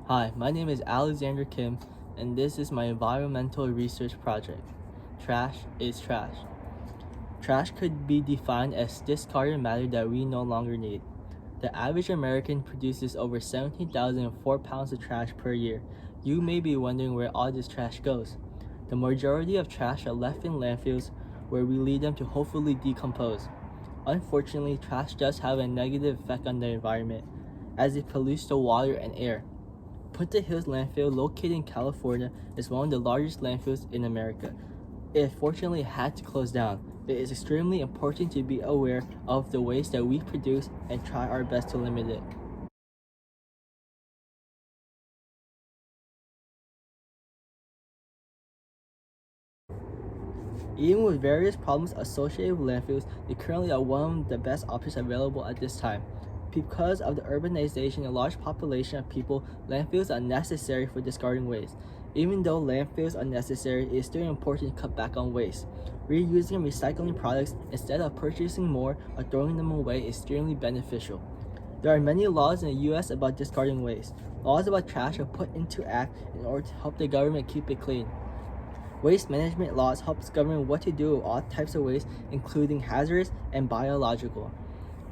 Hi, my name is Alexander Kim, and this is my environmental research project. Trash is trash. Trash could be defined as discarded matter that we no longer need. The average American produces over 17,004 pounds of trash per year. You may be wondering where all this trash goes. The majority of trash are left in landfills where we leave them to hopefully decompose. Unfortunately, trash does have a negative effect on the environment as it pollutes the water and air. Punta Hills landfill, located in California, is one of the largest landfills in America. It fortunately had to close down. It is extremely important to be aware of the waste that we produce and try our best to limit it. Even with various problems associated with landfills, they currently are one of the best options available at this time. Because of the urbanization and large population of people, landfills are necessary for discarding waste. Even though landfills are necessary, it is still important to cut back on waste. Reusing and recycling products instead of purchasing more or throwing them away is extremely beneficial. There are many laws in the US about discarding waste. Laws about trash are put into act in order to help the government keep it clean. Waste management laws helps govern what to do with all types of waste, including hazardous and biological.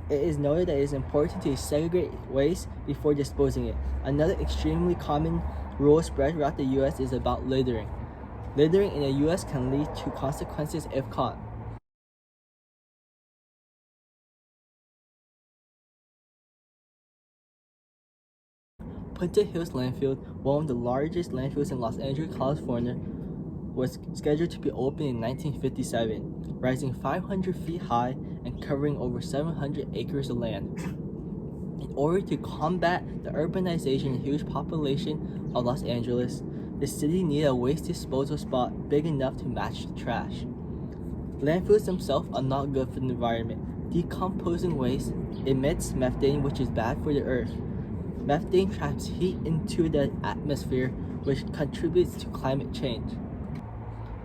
It is noted that it is important to segregate waste before disposing it. Another extremely common rule spread throughout the US is about littering. Littering in the US can lead to consequences if caught. Punta Hills landfill, one of the largest landfills in Los Angeles, California, was scheduled to be opened in 1957, rising 500 feet high and covering over 700 acres of land. In order to combat the urbanization and huge population of Los Angeles, the city needed a waste disposal spot big enough to match the trash. Landfills themselves are not good for the environment. Decomposing waste emits methane, which is bad for the earth. Methane traps heat into the atmosphere, which contributes to climate change.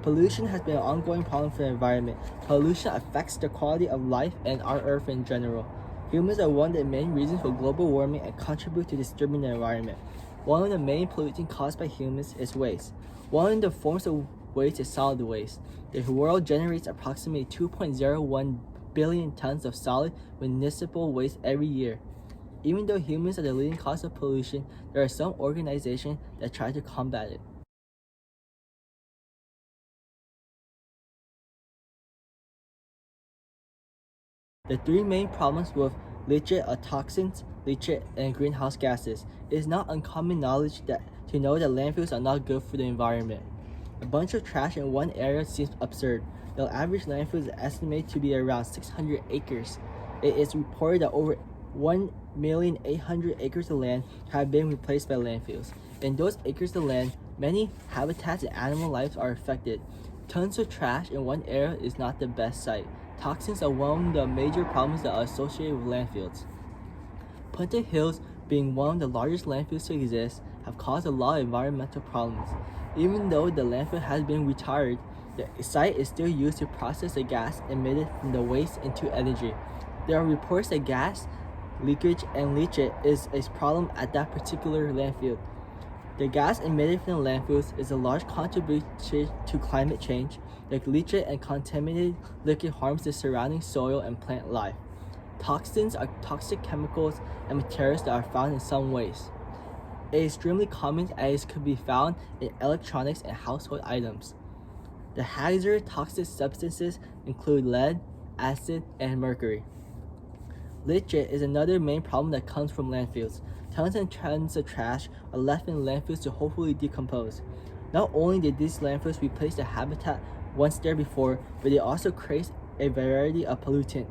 Pollution has been an ongoing problem for the environment. Pollution affects the quality of life and our Earth in general. Humans are one of the main reasons for global warming and contribute to disturbing the environment. One of the main pollutants caused by humans is waste. One of the forms of waste is solid waste. The world generates approximately 2.01 billion tons of solid municipal waste every year. Even though humans are the leading cause of pollution, there are some organizations that try to combat it. The three main problems with leachate are toxins, leachate, and greenhouse gases. It is not uncommon knowledge to know that landfills are not good for the environment. A bunch of trash in one area seems absurd. The average landfill is estimated to be around 600 acres. It is reported that over 1,800,000 acres of land have been replaced by landfills. In those acres of land, many habitats and animal lives are affected. Tons of trash in one area is not the best sight. Toxins are one of the major problems that are associated with landfills. Punta Hills, being one of the largest landfills to exist, have caused a lot of environmental problems. Even though the landfill has been retired, the site is still used to process the gas emitted from the waste into energy. There are reports that gas leakage and leachate is a problem at that particular landfill. The gas emitted from the landfills is a large contributor to climate change. The leachate and contaminated liquid harms the surrounding soil and plant life. Toxins are toxic chemicals and materials that are found in some waste. It is extremely common as it could be found in electronics and household items. The hazardous toxic substances include lead, acid, and mercury. Leachate is another main problem that comes from landfills. Tons and tons of trash are left in landfills to hopefully decompose. Not only did these landfills replace the habitat once there before, but they also create a variety of pollutant.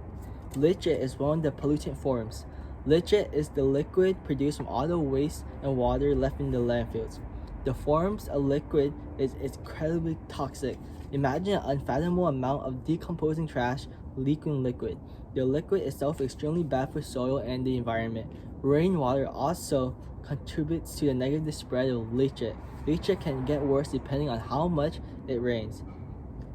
Leachate is one of the pollutant forms. Leachate is the liquid produced from all the waste and water left in the landfills. The forms of liquid is incredibly toxic. Imagine an unfathomable amount of decomposing trash leaking liquid. The liquid itself is extremely bad for soil and the environment. Rainwater also contributes to the negative spread of leachate. Leachate can get worse depending on how much it rains.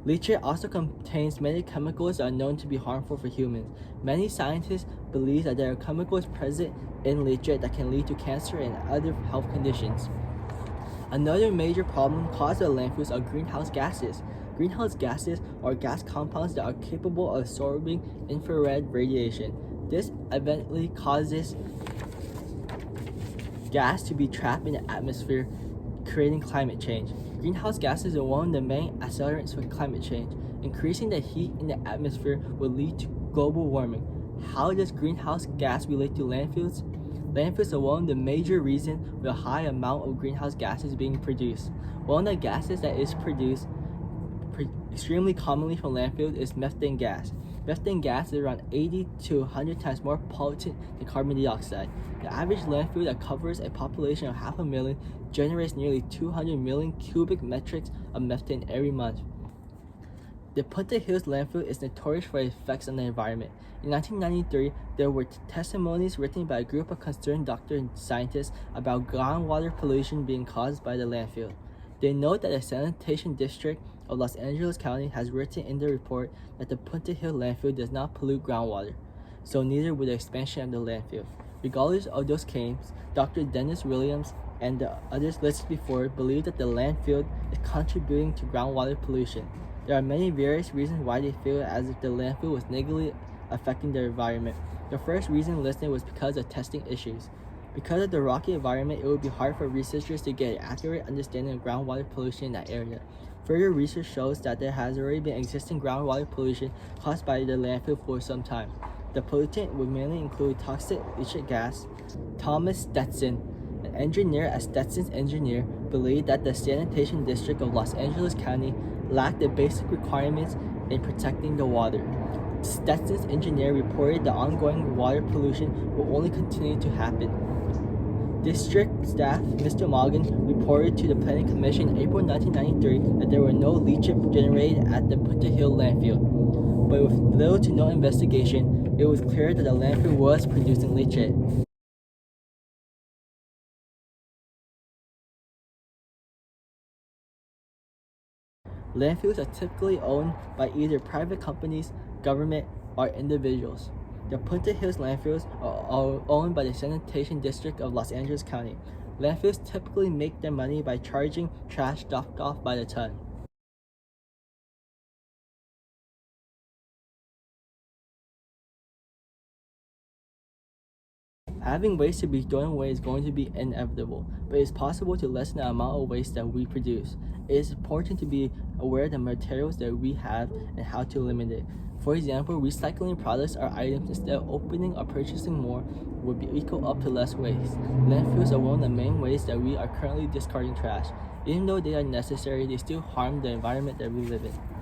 Leachate also contains many chemicals that are known to be harmful for humans. Many scientists believe that there are chemicals present in leachate that can lead to cancer and other health conditions. Another major problem caused by landfills are greenhouse gases. Greenhouse gases are gas compounds that are capable of absorbing infrared radiation. This eventually causes gas to be trapped in the atmosphere, creating climate change. Greenhouse gases are one of the main accelerants for climate change. Increasing the heat in the atmosphere will lead to global warming. How does greenhouse gas relate to landfills? Landfills are one of the major reasons for the high amount of greenhouse gases being produced. One of the gases that is produced extremely commonly from landfills is methane gas. Methane gas is around 80 to 100 times more potent than carbon dioxide. The average landfill that covers a population of 500,000 generates nearly 200 million cubic metrics of methane every month. The Punta Hills landfill is notorious for its effects on the environment. In 1993, there were testimonies written by a group of concerned doctors and scientists about groundwater pollution being caused by the landfill. They note that the Sanitation District of Los Angeles County has written in the report that the Punta Hill landfill does not pollute groundwater, so neither would the expansion of the landfill. Regardless of those claims, Dr. Dennis Williams and the others listed before believe that the landfill is contributing to groundwater pollution. There are many various reasons why they feel as if the landfill was negatively affecting their environment. The first reason listed was because of testing issues. Because of the rocky environment, it would be hard for researchers to get an accurate understanding of groundwater pollution in that area. Further research shows that there has already been existing groundwater pollution caused by the landfill for some time. The pollutant would mainly include toxic leachate gas. Thomas Stetson, an engineer at Stetson's Engineer, believed that the Sanitation District of Los Angeles County lacked the basic requirements in protecting the water. Stetson's engineer reported the ongoing water pollution will only continue to happen. District staff Mr. Morgan reported to the Planning Commission in April 1993 that there were no leachate generated at the Punta Hill landfill. But with little to no investigation, it was clear that the landfill was producing leachate. Landfills are typically owned by either private companies, government, or individuals. The Punta Hills landfills are owned by the Sanitation District of Los Angeles County. Landfills typically make their money by charging trash dropped off by the ton. Having waste to be thrown away is going to be inevitable, but it is possible to lessen the amount of waste that we produce. It is important to be aware of the materials that we have and how to eliminate it. For example, recycling products or items instead of opening or purchasing more would be equal up to less waste. Landfills are one of the main ways that we are currently discarding trash. Even though they are necessary, they still harm the environment that we live in.